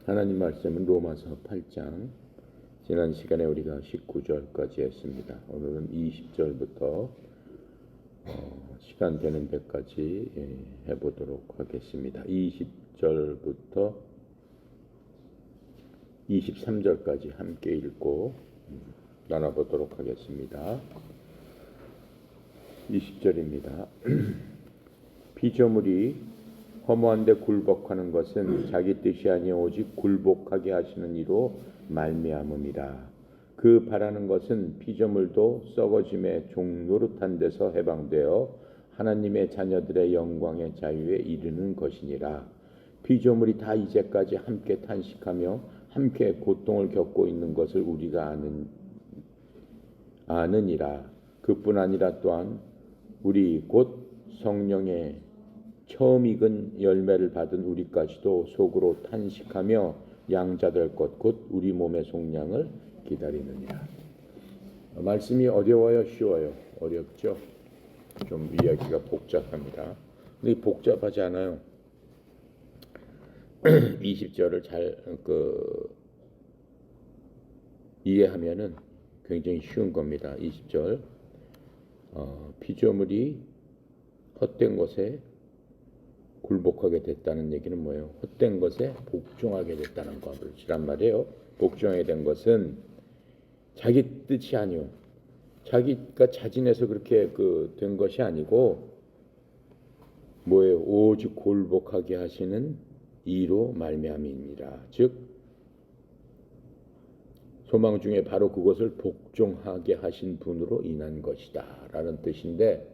하나님 말씀은 로마서 8장, 지난 시간에 우리가 19절까지 했습니다. 오늘은 20절부터 시간 되는 데까지 해보도록 하겠습니다. 20절부터 23절까지 함께 읽고 나눠보도록 하겠습니다. 20절입니다. 피조물이 허무한 데 굴복하는 것은 자기 뜻이 아니오 오직 굴복하게 하시는 이로 말미암음이라. 그 바라는 것은 피조물도 썩어짐의 종노릇한 데서 해방되어 하나님의 자녀들의 영광의 자유에 이르는 것이니라. 피조물이 다 이제까지 함께 탄식하며 함께 고통을 겪고 있는 것을 우리가 아느니라. 그뿐 아니라 또한 우리 곧 성령의 처음 익은 열매를 받은 우리까지도 속으로 탄식하며 양자될 것 곧 우리 몸의 속량을 기다리느니라. 말씀이 어려워요, 쉬워요? 어렵죠? 좀 이야기가 복잡합니다. 근데 복잡하지 않아요. 20절을 잘 이해하면은 굉장히 쉬운 겁니다. 20절 피조물이 헛된 것에 굴복하게 됐다는 얘기는 뭐예요? 헛된 것에 복종하게 됐다는 것이란 말이에요. 복종하게 된 것은 자기 뜻이 아니요, 자기가 자진해서 그렇게 된 것이 아니고 뭐예요? 오직 굴복하게 하시는 이로 말미암이니라. 즉 소망 중에 바로 그것을 복종하게 하신 분으로 인한 것이다 라는 뜻인데,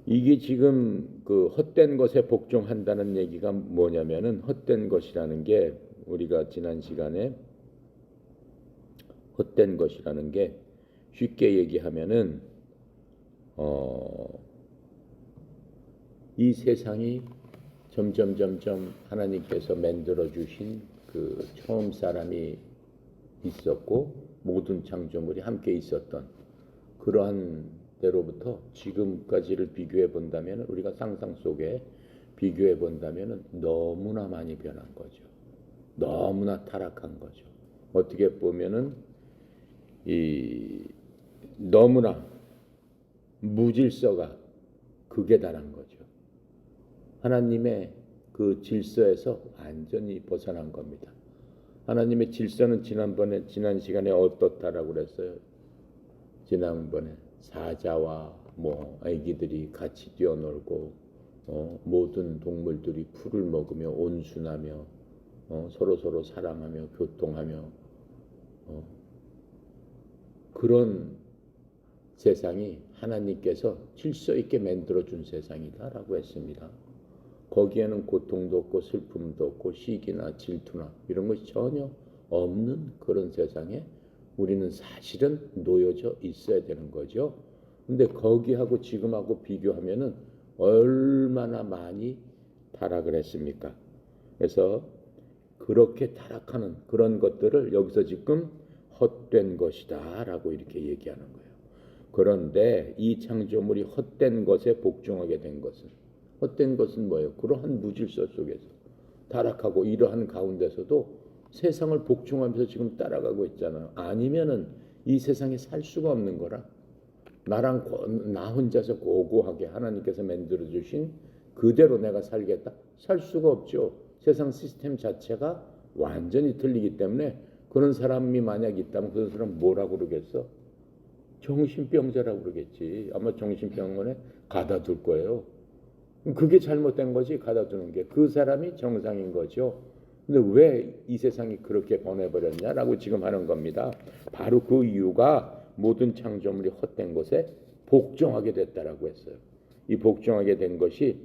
이게 지금 헛된 것에 복종한다는 얘기가 뭐냐면은, 헛된 것이라는 게 우리가 지난 시간에 헛된 것이라는 게 쉽게 얘기하면은 이 세상이 점점 하나님께서 만들어 주신 그 처음 사람이 있었고 모든 창조물이 함께 있었던 그러한 때로부터 지금까지를 비교해 본다면, 우리가 상상 속에 비교해 본다면 너무나 많이 변한 거죠. 너무나 타락한 거죠. 어떻게 보면은 너무나 무질서가 극에 달한 거죠. 하나님의 그 질서에서 완전히 벗어난 겁니다. 하나님의 질서는 지난 시간에 어떻다라고 그랬어요? 지난번에 사자와 아기들이 같이 뛰어놀고 모든 동물들이 풀을 먹으며 온순하며 서로 사랑하며 교통하며 그런 세상이 하나님께서 질서 있게 만들어준 세상이다라고 했습니다. 거기에는 고통도 없고 슬픔도 없고 시기나 질투나 이런 것이 전혀 없는 그런 세상에 우리는 사실은 놓여져 있어야 되는 거죠. 근데 거기하고 지금하고 비교하면은 얼마나 많이 타락을 했습니까? 그래서 그렇게 타락하는 그런 것들을 여기서 지금 헛된 것이다 라고 이렇게 얘기하는 거예요. 그런데 이 창조물이 헛된 것에 복종하게 된 것은, 헛된 것은 뭐예요? 그러한 무질서 속에서 타락하고 이러한 가운데서도 세상을 복종하면서 지금 따라가고 있잖아요. 아니면은 이 세상에 살 수가 없는 거라. 나 혼자서 고고하게 하나님께서 만들어 주신 그대로 내가 살겠다, 살 수가 없죠. 세상 시스템 자체가 완전히 틀리기 때문에 그런 사람이 만약 있다면 그런 사람 뭐라고 그러겠어? 정신병자라고 그러겠지. 아마 정신병원에 가다 둘 거예요. 그게 잘못된 거지. 가다 두는 게 그 사람이 정상인 거죠. 근데 왜 이 세상이 그렇게 변해버렸냐라고 지금 하는 겁니다. 바로 그 이유가 모든 창조물이 헛된 것에 복종하게 됐다라고 했어요. 이 복종하게 된 것이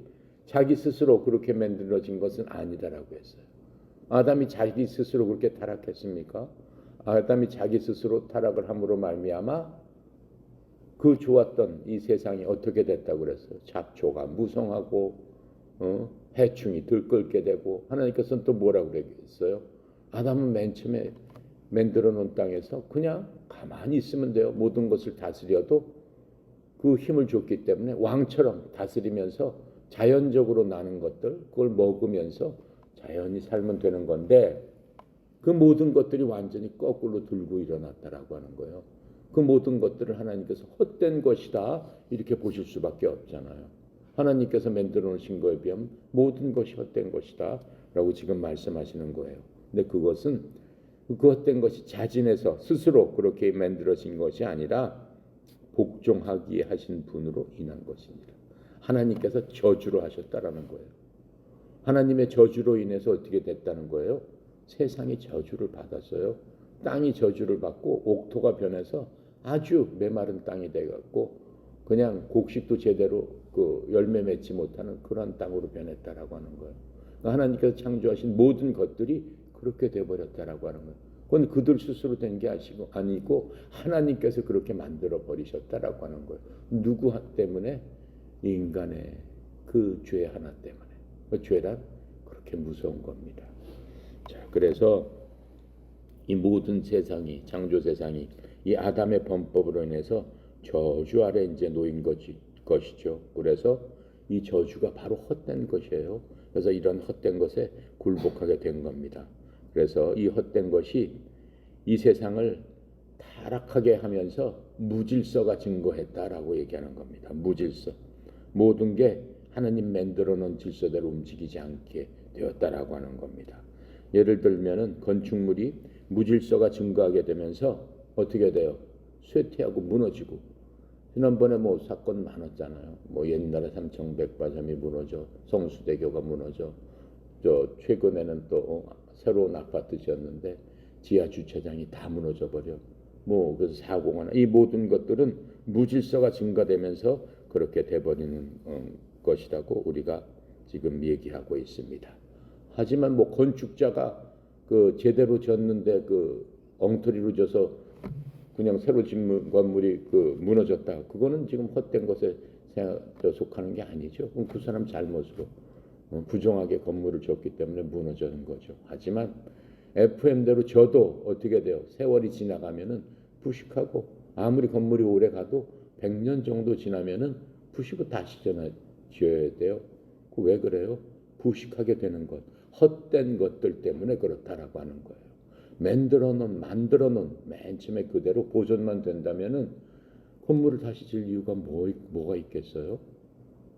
자기 스스로 그렇게 만들어진 것은 아니다라고 했어요. 아담이 자기 스스로 그렇게 타락했습니까? 아담이 자기 스스로 타락을 함으로 말미암아 그 좋았던 이 세상이 어떻게 됐다고 그랬어요? 잡초가 무성하고 해충이 들끓게 되고, 하나님께서는 또 뭐라고 그랬어요? 아담은 맨 처음에 만들어 놓은 땅에서 그냥 가만히 있으면 돼요. 모든 것을 다스려도 그 힘을 줬기 때문에 왕처럼 다스리면서 자연적으로 나는 것들 그걸 먹으면서 자연히 살면 되는 건데 그 모든 것들이 완전히 거꾸로 들고 일어났다라고 하는 거예요. 그 모든 것들을 하나님께서 헛된 것이다 이렇게 보실 수밖에 없잖아요. 하나님께서 만들어 놓으신 거에 비하면 모든 것이 헛된 것이다 라고 지금 말씀하시는 거예요. 근데 그것은 그 헛된 것이 자진해서 스스로 그렇게 만들어진 것이 아니라 복종하기에 하신 분으로 인한 것입니다. 하나님께서 저주로 하셨다라는 거예요. 하나님의 저주로 인해서 어떻게 됐다는 거예요? 세상이 저주를 받았어요. 땅이 저주를 받고 옥토가 변해서 아주 메마른 땅이 돼갖고 그냥 곡식도 제대로 그 열매 맺지 못하는 그런 땅으로 변했다라고 하는 거예요. 그러니까 하나님께서 창조하신 모든 것들이 그렇게 돼버렸다라고 하는 거예요. 그건 그들 스스로 된 게 아니고 하나님께서 그렇게 만들어 버리셨다라고 하는 거예요. 누구 때문에? 인간의 그 죄 하나 때문에. 그 죄란 그렇게 무서운 겁니다. 자, 그래서 이 모든 세상이 창조 세상이 이 아담의 범법으로 인해서 저주 아래 이제 놓인 것이죠. 그래서 이 저주가 바로 헛된 것이에요. 그래서 이런 헛된 것에 굴복하게 된 겁니다. 그래서 이 헛된 것이 이 세상을 타락하게 하면서 무질서가 증거했다라고 얘기하는 겁니다. 무질서. 모든 게 하나님 만들어 놓은 질서대로 움직이지 않게 되었다라고 하는 겁니다. 예를 들면은 건축물이 무질서가 증가하게 되면서 어떻게 돼요? 쇠퇴하고 무너지고. 지난번에 뭐 사건 많았잖아요. 뭐 옛날에 삼청백화점이 무너져, 성수대교가 무너져, 저 최근에는 또 새로운 아파트 지었는데 지하 주차장이 다 무너져 버려. 뭐 그래서 사고가 나. 이 모든 것들은 무질서가 증가되면서 그렇게 돼버리는 것이라고 우리가 지금 얘기하고 있습니다. 하지만 뭐 건축자가 그 제대로 졌는데 그 엉터리로 져서 그냥 새로 짓는 건물이 그 무너졌다. 그거는 지금 헛된 것에 속하는 게 아니죠. 그럼 그 사람 잘못으로 부정하게 건물을 졌기 때문에 무너지는 거죠. 하지만 FM대로 져도 어떻게 돼요? 세월이 지나가면은 부식하고 아무리 건물이 오래 가도 100년 정도 지나면은 부식을 다시 지어야 돼요. 그 왜 그래요? 부식하게 되는 것, 헛된 것들 때문에 그렇다라고 하는 거예요. 만들어 놓은 맨 처음에 그대로 보존만 된다면은 건물을 다시 질 이유가 뭐가 있겠어요?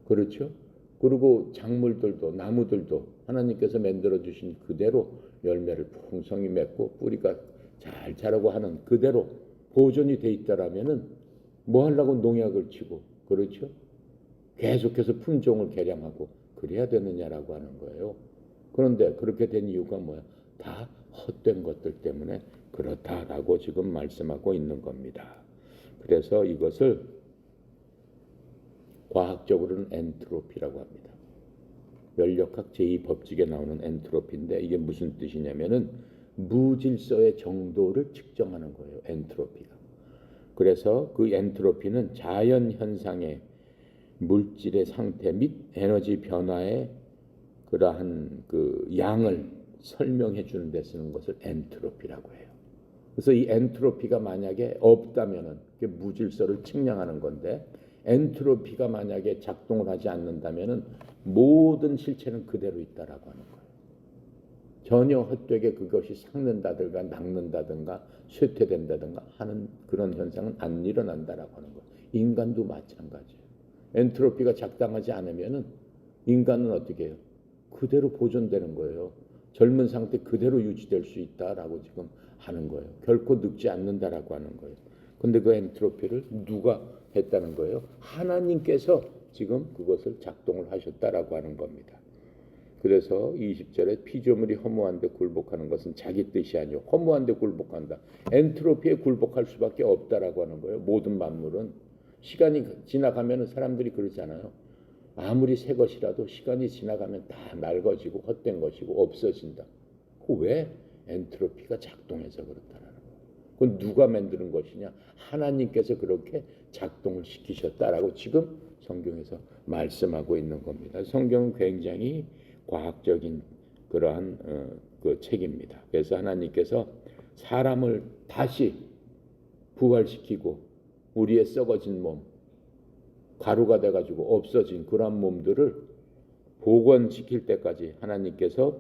그렇죠? 그리고 작물들도 나무들도 하나님께서 만들어 주신 그대로 열매를 풍성히 맺고 뿌리가 잘 자라고 하는 그대로 보존이 돼 있다라면은 뭐 하려고 농약을 치고 그렇죠? 계속해서 품종을 개량하고 그래야 되느냐라고 하는 거예요. 그런데 그렇게 된 이유가 뭐야? 다 헛된 것들 때문에 그렇다라고 지금 말씀하고 있는 겁니다. 그래서 이것을 과학적으로는 엔트로피라고 합니다. 연력학 제2법칙에 나오는 엔트로피인데 이게 무슨 뜻이냐면은 무질서의 정도를 측정하는 거예요. 엔트로피가. 그래서 그 엔트로피는 자연 현상의 물질의 상태 및 에너지 변화의 그러한 그 양을 설명해 주는 데 쓰는 것을 엔트로피라고 해요. 그래서 이 엔트로피가 만약에 없다면은 그게 무질서를 측량하는 건데 엔트로피가 만약에 작동을 하지 않는다면은 모든 실체는 그대로 있다라고 하는 거예요. 전혀 헛되게 그것이 삭는다든가 낚는다든가 쇠퇴된다든가 하는 그런 현상은 안 일어난다라고 하는 거예요. 인간도 마찬가지예요. 엔트로피가 작동하지 않으면은 인간은 어떻게 해요? 그대로 보존되는 거예요. 젊은 상태 그대로 유지될 수 있다라고 지금 하는 거예요. 결코 늙지 않는다라고 하는 거예요. 근데 그 엔트로피를 누가 했다는 거예요? 하나님께서 지금 그것을 작동을 하셨다라고 하는 겁니다. 그래서 20절에 피조물이 허무한 데 굴복하는 것은 자기 뜻이 아니요 허무한 데 굴복한다. 엔트로피에 굴복할 수밖에 없다라고 하는 거예요. 모든 만물은 시간이 지나가면 사람들이 그러잖아요. 아무리 새 것이라도 시간이 지나가면 다 낡아지고 헛된 것이고 없어진다. 그 왜? 엔트로피가 작동해서 그렇다라는 거예요. 그건 누가 만드는 것이냐? 하나님께서 그렇게 작동을 시키셨다라고 지금 성경에서 말씀하고 있는 겁니다. 성경은 굉장히 과학적인 그러한 그 책입니다. 그래서 하나님께서 사람을 다시 부활시키고 우리의 썩어진 몸, 가루가 돼가지고 없어진 그런 몸들을 복원시킬 때까지 하나님께서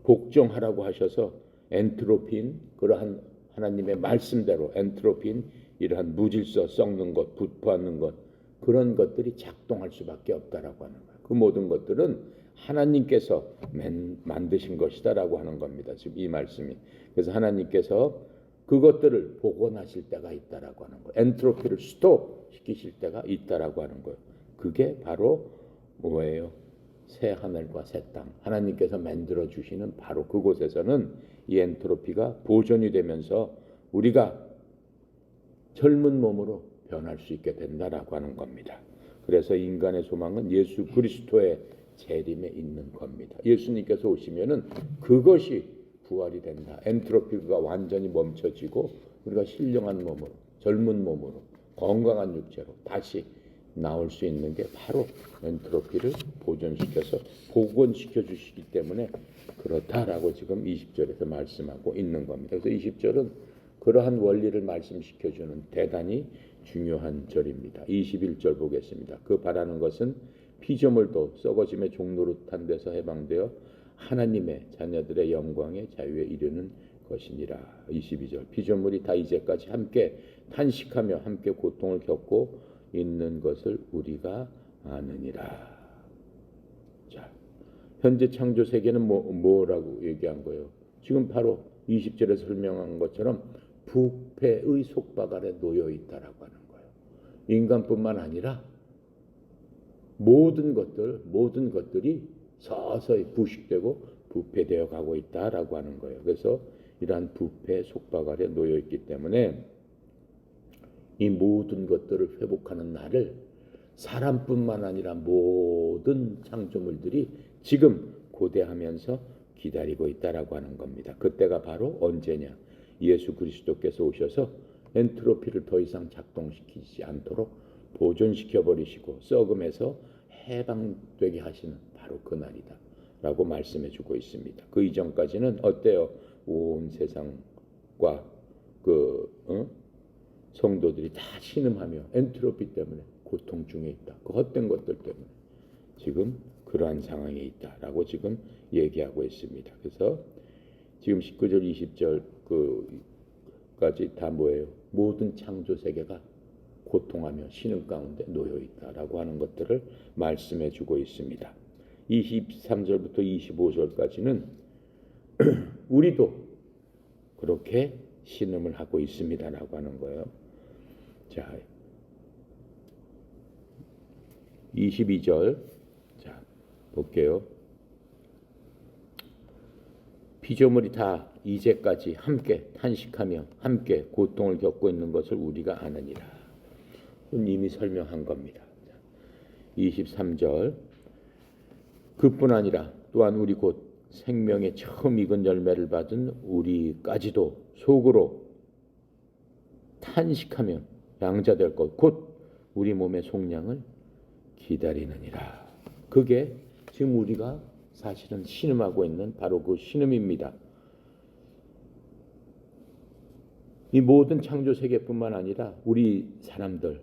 복종하라고 하셔서 엔트로피인 그러한 하나님의 말씀대로 엔트로피인 이러한 무질서 썩는 것, 부패하는 것 그런 것들이 작동할 수밖에 없다라고 하는 거예요. 그 모든 것들은 하나님께서 만드신 것이다라고 하는 겁니다. 지금 이 말씀이. 그래서 하나님께서 그것들을 복원하실 때가 있다라고 하는 거예요. 엔트로피를 스톱 시키실 때가 있다라고 하는 거예요. 그게 바로 뭐예요? 새 하늘과 새 땅. 하나님께서 만들어 주시는 바로 그곳에서는 이 엔트로피가 보존이 되면서 우리가 젊은 몸으로 변할 수 있게 된다라고 하는 겁니다. 그래서 인간의 소망은 예수 그리스도의 재림에 있는 겁니다. 예수님께서 오시면은 그것이 부활이 된다. 엔트로피가 완전히 멈춰지고 우리가 신령한 몸으로, 젊은 몸으로, 건강한 육체로 다시 나올 수 있는 게 바로 엔트로피를 보존시켜서 복원시켜 주시기 때문에 그렇다라고 지금 20절에서 말씀하고 있는 겁니다. 그래서 20절은 그러한 원리를 말씀시켜 주는 대단히 중요한 절입니다. 21절 보겠습니다. 그 바라는 것은 피조물도 썩어짐의 종노릇한 데서 해방되어 하나님의 자녀들의 영광의 자유에 이르는 것이니라. 22절 피조물이 다 이제까지 함께 탄식하며 함께 고통을 겪고 있는 것을 우리가 아느니라. 자, 현재 창조 세계는 뭐라고 얘기한 거예요? 지금 바로 20절에서 설명한 것처럼 부패의 속박 아래 놓여 있다라고 하는 거예요. 인간뿐만 아니라 모든 것들이 서서히 부식되고 부패되어 가고 있다라고 하는 거예요. 그래서 이러한 부패 속박 아래 놓여 있기 때문에 이 모든 것들을 회복하는 날을 사람뿐만 아니라 모든 창조물들이 지금 고대하면서 기다리고 있다라고 하는 겁니다. 그때가 바로 언제냐? 예수 그리스도께서 오셔서 엔트로피를 더 이상 작동시키지 않도록 보존시켜 버리시고 썩음에서 해방되게 하시는 바로 그 날이다 라고 말씀해 주고 있습니다. 그 이전까지는 어때요? 온 세상과 성도들이 다 신음하며 엔트로피 때문에 고통 중에 있다. 그 헛된 것들 때문에 지금 그러한 상황에 있다라고 지금 얘기하고 있습니다. 그래서 지금 19절 20절까지 다 뭐예요? 모든 창조 세계가 고통하며 신음 가운데 놓여 있다라고 하는 것들을 말씀해 주고 있습니다. 23절부터 25절까지는 우리도 그렇게 신음을 하고 있습니다라고 하는 거예요. 자, 22절 자 볼게요. 피조물이 다 이제까지 함께 탄식하며 함께 고통을 겪고 있는 것을 우리가 아느니라. 이미 설명한 겁니다. 23절 그뿐 아니라 또한 우리 곧 생명의 처음 익은 열매를 받은 우리까지도 속으로 탄식하며 양자될 것 곧 우리 몸의 속량을 기다리느니라. 그게 지금 우리가 사실은 신음하고 있는 바로 그 신음입니다. 이 모든 창조 세계뿐만 아니라 우리 사람들,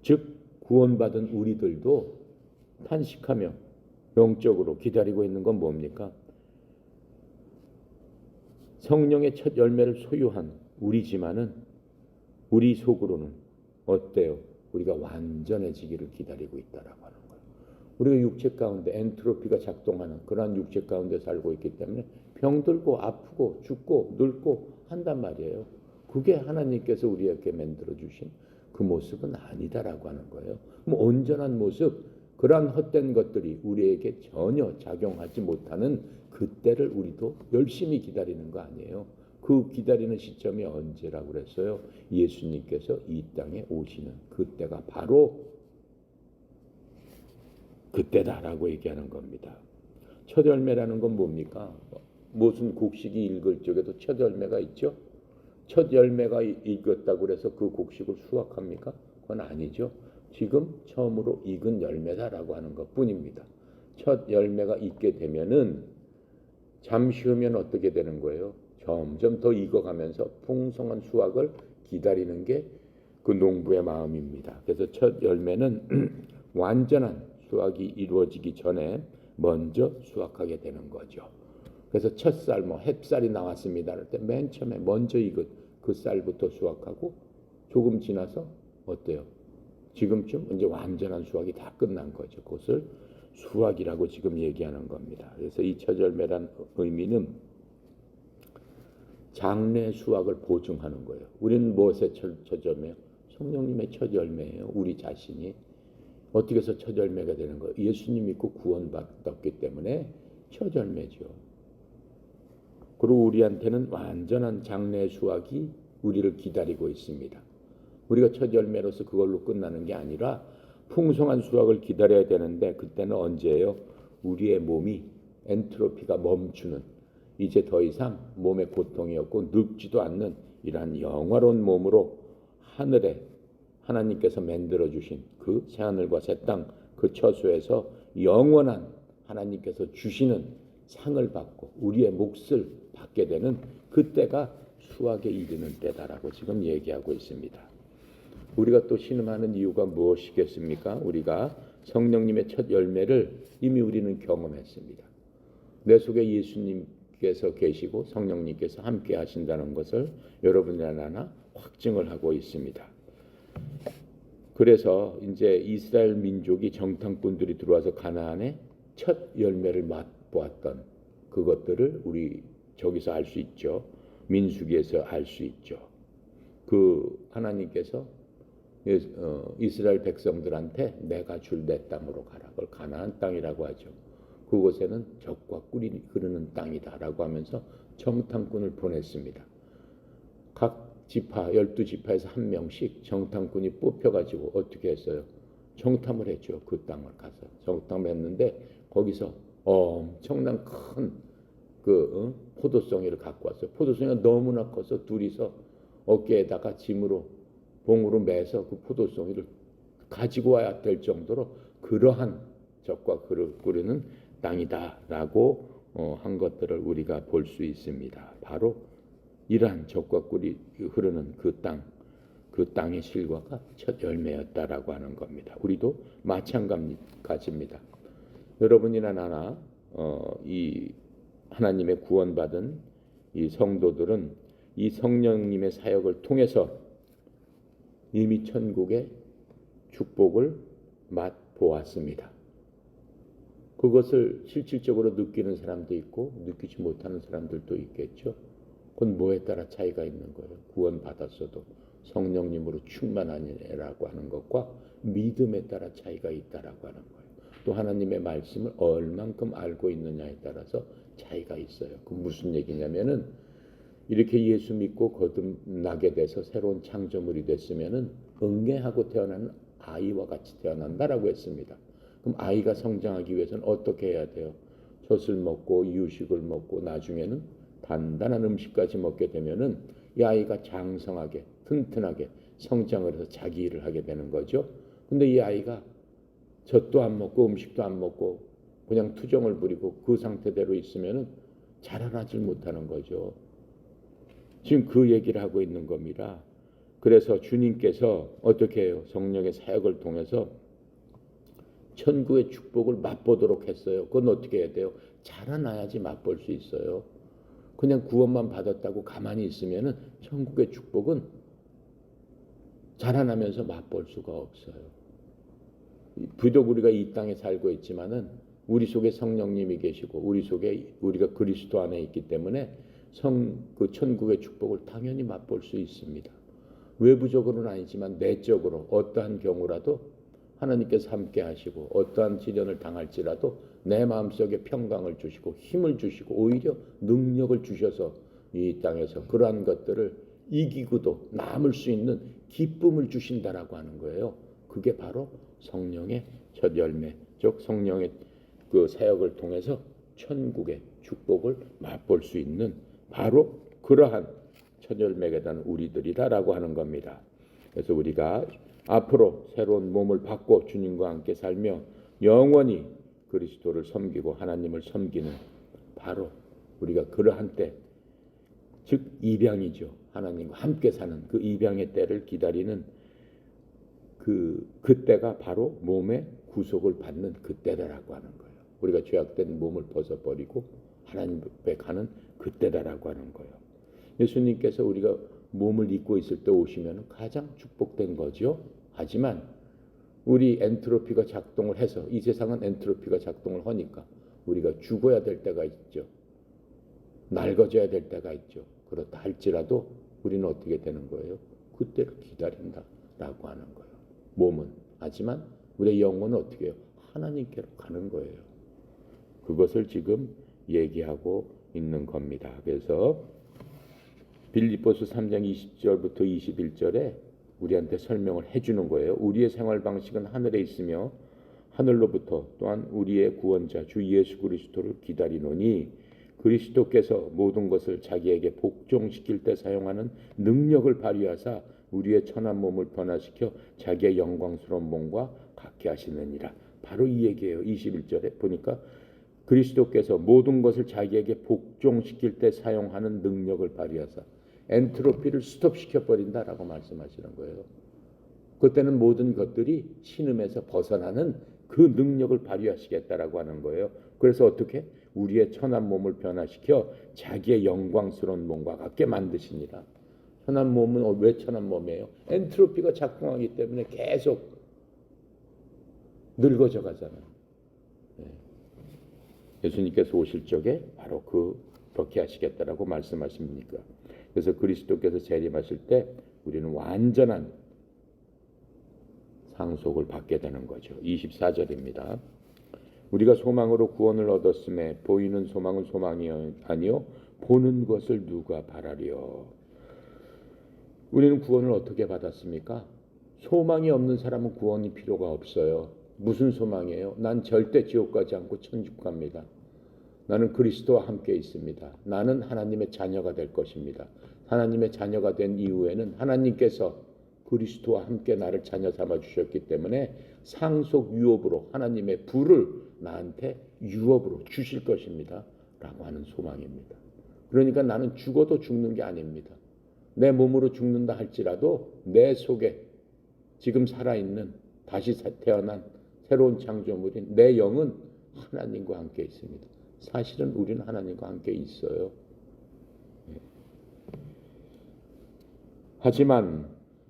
즉 구원받은 우리들도 탄식하며 영적으로 기다리고 있는 건 뭡니까? 성령의 첫 열매를 소유한 우리지만은 우리 속으로는 어때요? 우리가 완전해지기를 기다리고 있다라고 하는 거예요. 우리가 육체 가운데 엔트로피가 작동하는 그러한 육체 가운데 살고 있기 때문에 병들고 아프고 죽고 늙고 한단 말이에요. 그게 하나님께서 우리에게 만들어 주신 그 모습은 아니다라고 하는 거예요. 그럼 온전한 모습, 그러한 헛된 것들이 우리에게 전혀 작용하지 못하는 그때를 우리도 열심히 기다리는 거 아니에요. 그 기다리는 시점이 언제라고 그랬어요? 예수님께서 이 땅에 오시는 그때가 바로 그때다라고 얘기하는 겁니다. 첫 열매라는 건 뭡니까? 무슨 곡식이 익을 적에도 첫 열매가 있죠? 첫 열매가 익었다고 해서 그 곡식을 수확합니까? 그건 아니죠. 지금 처음으로 익은 열매다라고 하는 것뿐입니다. 첫 열매가 익게 되면은 잠시 후면 어떻게 되는 거예요? 점점 더 익어가면서 풍성한 수확을 기다리는 게 그 농부의 마음입니다. 그래서 첫 열매는 완전한 수확이 이루어지기 전에 먼저 수확하게 되는 거죠. 그래서 첫 쌀, 뭐 햅쌀이 나왔습니다 할 때 맨 처음에 먼저 익은 그 쌀부터 수확하고 조금 지나서 어때요? 지금쯤 이제 완전한 수확이 다 끝난 거죠. 그것을 수확이라고 지금 얘기하는 겁니다. 그래서 이 첫 열매란 의미는 장래 수확을 보증하는 거예요. 우리는 무엇의 첫 열매요? 성령님의 첫 열매예요. 우리 자신이 어떻게 해서 첫 열매가 되는 거예요? 예수님 믿고 구원받았기 때문에 첫 열매죠. 그리고 우리한테는 완전한 장래 수확이 우리를 기다리고 있습니다. 우리가 첫 열매로서 그걸로 끝나는 게 아니라 풍성한 수확을 기다려야 되는데 그때는 언제예요? 우리의 몸이 엔트로피가 멈추는, 이제 더 이상 몸에 고통이 없고 늙지도 않는 이러한 영화로운 몸으로 하늘에 하나님께서 만들어 주신 그 새하늘과 새 땅 그 처소에서 영원한 하나님께서 주시는 상을 받고 우리의 몫을 받게 되는 그때가 수확에 이르는 때다라고 지금 얘기하고 있습니다. 우리가 또 신음하는 이유가 무엇이겠습니까? 우리가 성령님의 첫 열매를 이미 우리는 경험했습니다. 내 속에 예수님께서 계시고 성령님께서 함께 하신다는 것을 여러분이나 나나 확증을 하고 있습니다. 그래서 이제 이스라엘 민족이 정탐꾼들이 들어와서 가나안의 첫 열매를 맛보았던 그것들을 우리 저기서 알 수 있죠. 민수기에서 알 수 있죠. 그 하나님께서 이스라엘 백성들한테 내가 줄 내 땅으로 가라. 그걸 가나안 땅이라고 하죠. 그곳에는 젖과 꿀이 흐르는 땅이다라고 하면서 정탐꾼을 보냈습니다. 각 지파 12지파에서 한 명씩 정탐꾼이 뽑혀가지고 어떻게 했어요? 정탐을 했죠. 그 땅을 가서 정탐을 했는데 거기서 엄청난 큰 포도송이를 갖고 왔어요. 포도송이가 너무나 커서 둘이서 어깨에다가 짐으로 봉으로 매서 그 포도송이를 가지고 와야 될 정도로 그러한 젖과 꿀이 땅이다라고 한 것들을 우리가 볼 수 있습니다. 바로 이러한 젖과 꿀이 흐르는 그 땅의 실과가 첫 열매였다라고 하는 겁니다. 우리도 마찬가지입니다. 여러분이나 나나 이 하나님의 구원받은 이 성도들은 이 성령님의 사역을 통해서 이미 천국의 축복을 맛보았습니다. 그것을 실질적으로 느끼는 사람도 있고 느끼지 못하는 사람들도 있겠죠. 그건 뭐에 따라 차이가 있는 거예요. 구원받았어도 성령님으로 충만하니라고 하는 것과 믿음에 따라 차이가 있다라고 하는 거예요. 또 하나님의 말씀을 얼만큼 알고 있느냐에 따라서 차이가 있어요. 그 무슨 얘기냐면은 이렇게 예수 믿고 거듭나게 돼서 새로운 창조물이 됐으면은 응애하고 태어나는 아이와 같이 태어난다라고 했습니다. 그럼 아이가 성장하기 위해서는 어떻게 해야 돼요? 젖을 먹고 이유식을 먹고 나중에는 단단한 음식까지 먹게 되면은 이 아이가 장성하게 튼튼하게 성장을 해서 자기 일을 하게 되는 거죠. 근데 이 아이가 젖도 안 먹고 음식도 안 먹고 그냥 투정을 부리고 그 상태대로 있으면은 자라나질 못하는 거죠. 지금 그 얘기를 하고 있는 겁니다. 그래서 주님께서 어떻게 해요? 성령의 사역을 통해서 천국의 축복을 맛보도록 했어요. 그건 어떻게 해야 돼요? 자라나야지 맛볼 수 있어요. 그냥 구원만 받았다고 가만히 있으면은 천국의 축복은 자라나면서 맛볼 수가 없어요. 비록 우리가 이 땅에 살고 있지만은 우리 속에 성령님이 계시고 우리 속에 우리가 그리스도 안에 있기 때문에 그 천국의 축복을 당연히 맛볼 수 있습니다. 외부적으로는 아니지만 내적으로 어떠한 경우라도 하나님께서 함께 하시고 어떠한 시련을 당할지라도 내 마음속에 평강을 주시고 힘을 주시고 오히려 능력을 주셔서 이 땅에서 그러한 것들을 이기고도 남을 수 있는 기쁨을 주신다라고 하는 거예요. 그게 바로 성령의 첫 열매, 즉 성령의 그 사역을 통해서 천국의 축복을 맛볼 수 있는 바로 그러한 첫 열매가 된 우리들이다라고 하는 겁니다. 그래서 우리가 앞으로 새로운 몸을 받고 주님과 함께 살며 영원히 그리스도를 섬기고 하나님을 섬기는 바로 우리가 그러한 때, 즉 입양이죠. 하나님과 함께 사는 그 입양의 때를 기다리는 그때가 바로 몸의 구속을 받는 그때라고 하는 거예요. 우리가 죄악된 몸을 벗어버리고 하나님 앞에 가는 그때다라고 하는 거예요. 예수님께서 우리가 몸을 입고 있을 때 오시면 가장 축복된 거죠. 하지만 우리 엔트로피가 작동을 해서 이 세상은 엔트로피가 작동을 하니까 우리가 죽어야 될 때가 있죠. 낡아져야 될 때가 있죠. 그렇다 할지라도 우리는 어떻게 되는 거예요? 그때를 기다린다라고 하는 거예요. 몸은. 하지만 우리의 영혼은 어떻게 해요? 하나님께로 가는 거예요. 그것을 지금 얘기하고 있는 겁니다. 그래서 빌립보서 3장 20절부터 21절에 우리한테 설명을 해주는 거예요. 우리의 생활 방식은 하늘에 있으며 하늘로부터 또한 우리의 구원자 주 예수 그리스도를 기다리노니 그리스도께서 모든 것을 자기에게 복종시킬 때 사용하는 능력을 발휘하사 우리의 천한 몸을 변화시켜 자기의 영광스러운 몸과 같게 하시느니라. 바로 이 얘기예요. 21절에 보니까 그리스도께서 모든 것을 자기에게 복종시킬 때 사용하는 능력을 발휘하사 엔트로피를 스톱시켜버린다라고 말씀하시는 거예요. 그때는 모든 것들이 신음에서 벗어나는 그 능력을 발휘하시겠다라고 하는 거예요. 그래서 어떻게? 우리의 천한 몸을 변화시켜 자기의 영광스러운 몸과 같게 만드시니라. 천한 몸은 왜 천한 몸이에요? 엔트로피가 작동하기 때문에 계속 늙어져 가잖아요. 예수님께서 오실 적에 바로 그렇게 하시겠다라고 말씀하십니까? 그래서 그리스도께서 재림하실 때 우리는 완전한 상속을 받게 되는 거죠. 24절입니다. 우리가 소망으로 구원을 얻었음에 보이는 소망은 소망이 아니요 보는 것을 누가 바라리요. 우리는 구원을 어떻게 받았습니까? 소망이 없는 사람은 구원이 필요가 없어요. 무슨 소망이에요? 난 절대 지옥 가지 않고 천국 갑니다. 나는 그리스도와 함께 있습니다. 나는 하나님의 자녀가 될 것입니다. 하나님의 자녀가 된 이후에는 하나님께서 그리스도와 함께 나를 자녀 삼아 주셨기 때문에 상속 유업으로 하나님의 부를 나한테 유업으로 주실 것입니다. 라고 하는 소망입니다. 그러니까 나는 죽어도 죽는 게 아닙니다. 내 몸으로 죽는다 할지라도 내 속에 지금 살아있는 다시 태어난 새로운 창조물인 내 영은 하나님과 함께 있습니다. 사실은 우리는 하나님과 함께 있어요. 하지만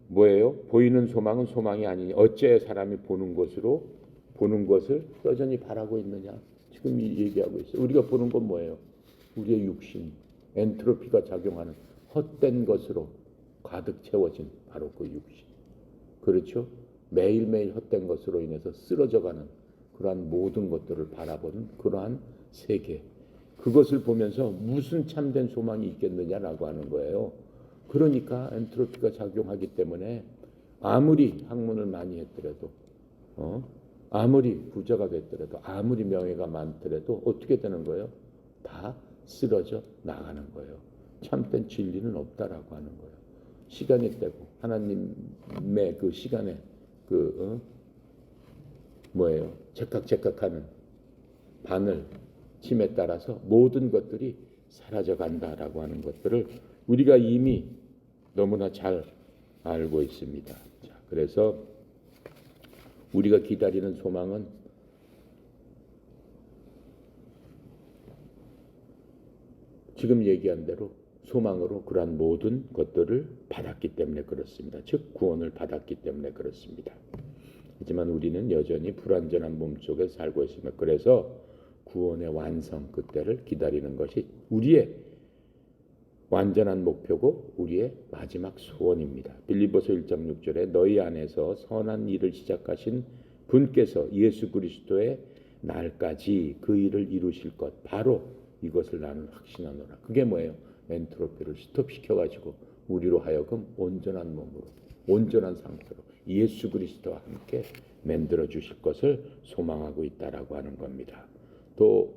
뭐예요? 보이는 소망은 소망이 아니니 어째 사람이 보는 것을 여전히 바라고 있느냐? 지금 얘기하고 있어요. 우리가 보는 건 뭐예요? 우리의 육신, 엔트로피가 작용하는 헛된 것으로 가득 채워진 바로 그 육신. 그렇죠? 매일매일 헛된 것으로 인해서 쓰러져가는 그러한 모든 것들을 바라보는 그러한 세계. 그것을 보면서 무슨 참된 소망이 있겠느냐라고 하는 거예요. 그러니까 엔트로피가 작용하기 때문에 아무리 학문을 많이 했더라도 아무리 부자가 됐더라도 아무리 명예가 많더라도 어떻게 되는 거예요? 다 쓰러져 나가는 거예요. 참된 진리는 없다라고 하는 거예요. 시간이 되고 하나님의 그 시간에 뭐예요? 제각제각하는 바늘 침에 따라서 모든 것들이 사라져 간다라고 하는 것들을 우리가 이미 너무나 잘 알고 있습니다. 자, 그래서 우리가 기다리는 소망은 지금 얘기한 대로 소망으로 그러한 모든 것들을 받았기 때문에 그렇습니다. 즉 구원을 받았기 때문에 그렇습니다. 하지만 우리는 여전히 불완전한 몸속에 살고 있습니다. 그래서 구원의 완성 그때를 기다리는 것이 우리의 완전한 목표고 우리의 마지막 소원입니다. 빌립보서 1장 6절에 너희 안에서 선한 일을 시작하신 분께서 예수 그리스도의 날까지 그 일을 이루실 것 바로 이것을 나는 확신하노라. 그게 뭐예요? 엔트로피를 스톱시켜가지고 우리로 하여금 온전한 몸으로 온전한 상태로 예수 그리스도와 함께 만들어 주실 것을 소망하고 있다라고 하는 겁니다. 또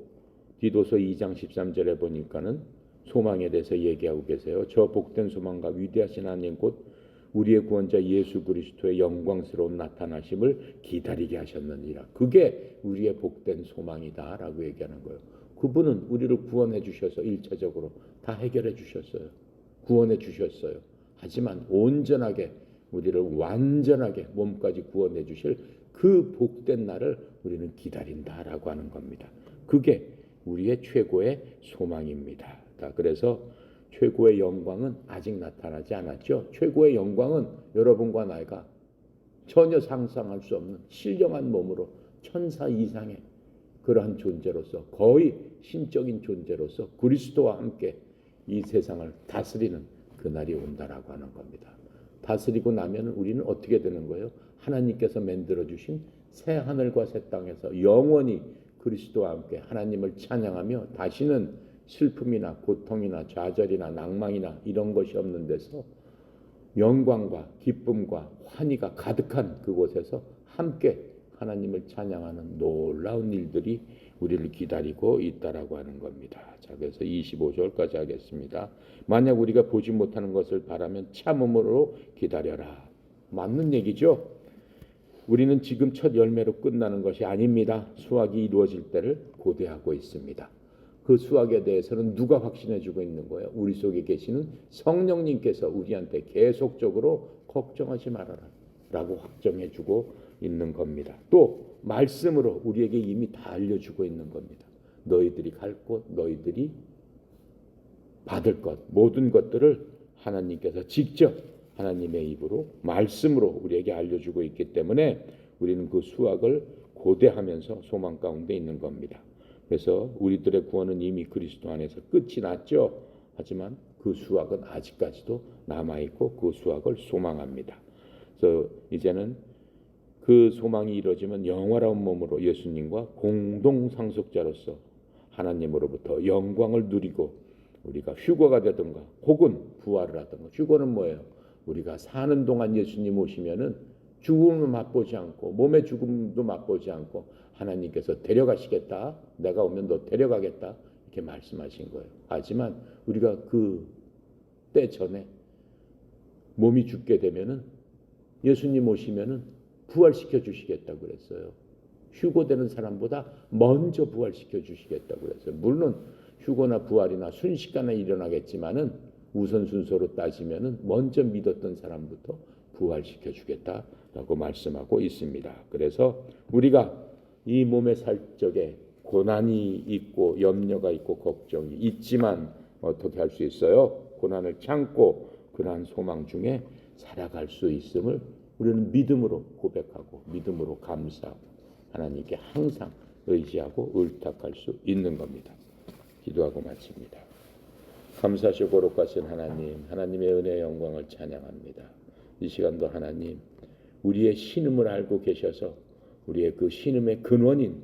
디도서 2장 13절에 보니까는 소망에 대해서 얘기하고 계세요. 저 복된 소망과 위대하신 하나님 곧 우리의 구원자 예수 그리스도의 영광스러운 나타나심을 기다리게 하셨느니라. 그게 우리의 복된 소망이다라고 얘기하는 거예요. 그분은 우리를 구원해 주셔서 1차적으로 다 해결해 주셨어요. 구원해 주셨어요. 하지만 온전하게 우리를 완전하게 몸까지 구원해 주실 그 복된 날을 우리는 기다린다라고 하는 겁니다. 그게 우리의 최고의 소망입니다. 그래서 최고의 영광은 아직 나타나지 않았죠. 최고의 영광은 여러분과 나이가 전혀 상상할 수 없는 신령한 몸으로 천사 이상의 그러한 존재로서, 거의 신적인 존재로서 그리스도와 함께 이 세상을 다스리는 그날이 온다라고 하는 겁니다. 다스리고 나면 우리는 어떻게 되는 거예요? 하나님께서 만들어주신 새 하늘과 새 땅에서 영원히 그리스도와 함께 하나님을 찬양하며 다시는 슬픔이나 고통이나 좌절이나 낭망이나 이런 것이 없는 데서 영광과 기쁨과 환희가 가득한 그곳에서 함께 하나님을 찬양하는 놀라운 일들이 우리를 기다리고 있다라고 하는 겁니다. 자, 그래서 25절까지 하겠습니다. 만약 우리가 보지 못하는 것을 바라면 참음으로 기다려라. 맞는 얘기죠? 우리는 지금 첫 열매로 끝나는 것이 아닙니다. 수확이 이루어질 때를 고대하고 있습니다. 그 수확에 대해서는 누가 확신해 주고 있는 거예요? 우리 속에 계시는 성령님께서 우리한테 계속적으로 걱정하지 말아라 라고 확정해 주고 있는 겁니다. 또 말씀으로 우리에게 이미 다 알려주고 있는 겁니다. 너희들이 갈 곳, 너희들이 받을 것, 모든 것들을 하나님께서 직접 하나님의 입으로 말씀으로 우리에게 알려주고 있기 때문에 우리는 그 수확을 고대하면서 소망 가운데 있는 겁니다. 그래서 우리들의 구원은 이미 그리스도 안에서 끝이 났죠. 하지만 그 수확은 아직까지도 남아있고 그 수확을 소망합니다. 그래서 이제는 그 소망이 이루어지면 영화로운 몸으로 예수님과 공동 상속자로서 하나님으로부터 영광을 누리고 우리가 휴거가 되든가 혹은 부활을 하든가. 휴거는 뭐예요? 우리가 사는 동안 예수님 오시면은 죽음을 맛보지 않고 몸의 죽음도 맛보지 않고 하나님께서 데려가시겠다. 내가 오면 너 데려가겠다. 이렇게 말씀하신 거예요. 하지만 우리가 그 때 전에 몸이 죽게 되면은 예수님 오시면은 부활시켜 주시겠다고 그랬어요. 휴거되는 사람보다 먼저 부활시켜 주시겠다고 그랬어요. 물론 휴거나 부활이나 순식간에 일어나겠지만은 우선 순서로 따지면은 먼저 믿었던 사람부터 부활시켜 주겠다라고 말씀하고 있습니다. 그래서 우리가 이 몸의 살 적에 고난이 있고 염려가 있고 걱정이 있지만 어떻게 할 수 있어요? 고난을 참고 그러한 소망 중에 살아갈 수 있음을 우리는 믿음으로 고백하고 믿음으로 감사하고 하나님께 항상 의지하고 의탁할 수 있는 겁니다. 기도하고 마칩니다. 감사하시고 거룩하신 하나님, 하나님의 은혜의 영광을 찬양합니다. 이 시간도 하나님, 우리의 신음을 알고 계셔서 우리의 그 신음의 근원인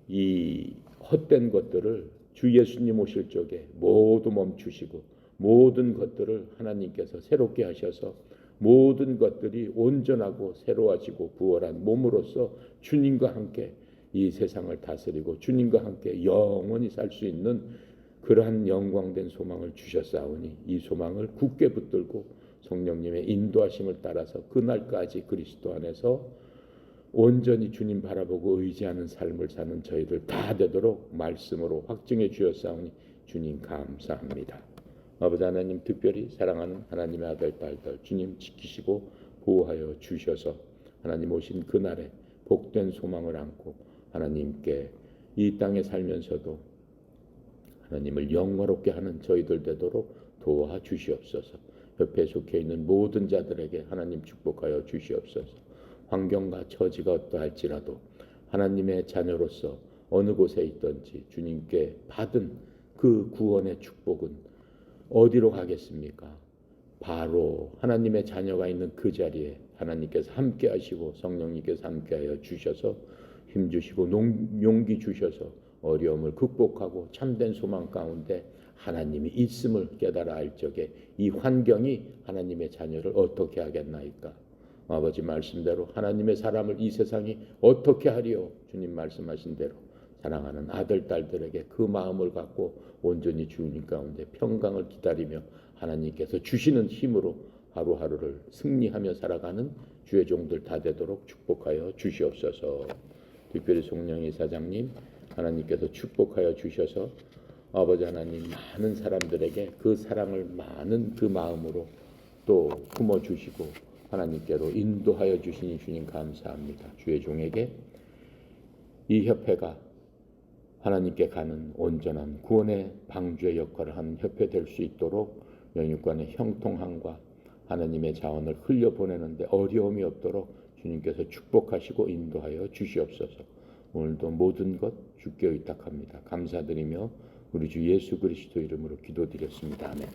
이 헛된 것들을 주 예수님 오실 적에 모두 멈추시고 모든 것들을 하나님께서 새롭게 하셔서 모든 것들이 온전하고 새로워지고 부활한 몸으로서 주님과 함께 이 세상을 다스리고 주님과 함께 영원히 살 수 있는 그러한 영광된 소망을 주셨사오니 이 소망을 굳게 붙들고 성령님의 인도하심을 따라서 그날까지 그리스도 안에서 온전히 주님 바라보고 의지하는 삶을 사는 저희들 다 되도록 말씀으로 확증해 주셨사오니 주님 감사합니다. 아버지 하나님, 특별히 사랑하는 하나님의 아들 딸들 주님 지키시고 보호하여 주셔서 하나님 오신 그날에 복된 소망을 안고 하나님께 이 땅에 살면서도 하나님을 영화롭게 하는 저희들 되도록 도와 주시옵소서. 옆에 속해 있는 모든 자들에게 하나님 축복하여 주시옵소서. 환경과 처지가 어떠할지라도 하나님의 자녀로서 어느 곳에 있든지 주님께 받은 그 구원의 축복은 어디로 가겠습니까? 바로 하나님의 자녀가 있는 그 자리에 하나님께서 함께 하시고 성령님께서 함께 하여 주셔서 힘주시고 용기 주셔서 어려움을 극복하고 참된 소망 가운데 하나님이 있음을 깨달아 알 적에 이 환경이 하나님의 자녀를 어떻게 하겠나이까? 아버지 말씀대로 하나님의 사람을 이 세상이 어떻게 하리요? 주님 말씀하신 대로 사랑하는 아들 딸들에게 그 마음을 갖고 온전히 주님 가운데 평강을 기다리며 하나님께서 주시는 힘으로 하루하루를 승리하며 살아가는 주의 종들 다 되도록 축복하여 주시옵소서. 특별히 송영희 사장님 하나님께서 축복하여 주셔서 아버지 하나님 많은 사람들에게 그 사랑을 많은 그 마음으로 또 품어주시고 하나님께로 인도하여 주시니 주님 감사합니다. 주의 종에게 이 협회가 하나님께 가는 온전한 구원의 방주의 역할을 하는 협회 될 수 있도록 영육간의 형통함과 하나님의 자원을 흘려보내는데 어려움이 없도록 주님께서 축복하시고 인도하여 주시옵소서. 오늘도 모든 것 주께 의탁합니다. 감사드리며 우리 주 예수 그리스도 이름으로 기도드렸습니다. 아멘.